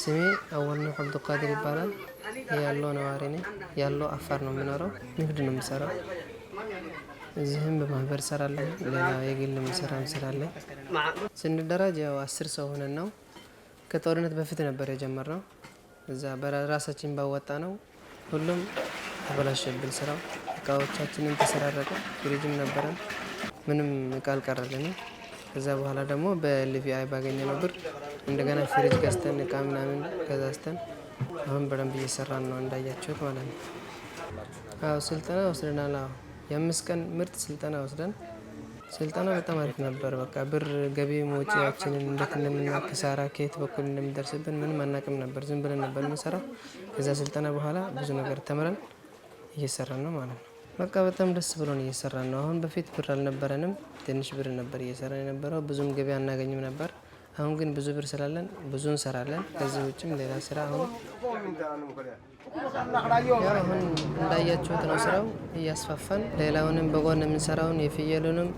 ስሜ አወል ነው አብዱልቃድር ይባላል። ያለው ነዋሪ ነኝ። ያለው አፋር ነው የምኖረው። ንግድ ነው የምሰራው። እዚህም በማህበር ሰራለሁ። ሌላ የግል የምሰራው ስራለኝ። ስንደራጅ ያው 10 ሰው ሆነን ነው። ከጦርነት በፊት ነበር የጀመርነው። እዛ በራሳችን ባወጣ ነው። ሁሉም ተበላሸብን ስራው። እቃዎቻችንን ተሰራረቀ። ፍሪጅም ነበረን። ምንም እቃ አልቀረልንም። ከዛ በኋላ ደግሞ በኤልቪአይ ባገኘነው ብር እንደገና ፍሪጅ ገዝተን እቃ ምናምን ገዛዝተን አሁን በደንብ እየሰራን ነው እንዳያችሁት ማለት ነው። አዎ ስልጠና ወስደናል። አዎ የ5 ቀን ምርጥ ስልጠና ወስደን ስልጠና በጣም አሪፍ ነበር። በቃ ብር ገቢ ወጪያችንን እንዴት እንደምናከሳራ ከየት በኩል እንደሚደርስብን ምንም አናውቅም ነበር። ዝም ብለን ነበር የምንሰራው። ከዛ ስልጠና በኋላ ብዙ ነገር ተምረን እየሰራን ነው ማለት ነው። በቃ በጣም ደስ ብሎን እየሰራን ነው። አሁን በፊት ብር አልነበረንም። ትንሽ ብር ነበር እየሰራን የነበረው። ብዙም ገቢ አናገኝም ነበር። አሁን ግን ብዙ ብር ስላለን ብዙ እንሰራለን። ከዚህ ውጭም ሌላ ስራ አሁን እንዳያችሁት ነው ስራው እያስፋፋን ሌላውንም በጎን የምንሰራውን የፍየሉንም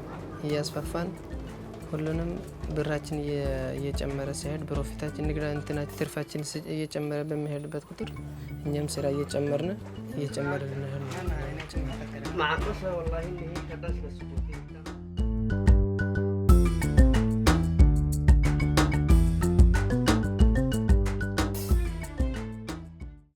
እያስፋፋን ሁሉንም ብራችን እየጨመረ ሲሄድ ፕሮፊታችን ንግራ እንትናችን ትርፋችን እየጨመረ በሚሄድበት ቁጥር እኛም ስራ እየጨመርን ነው።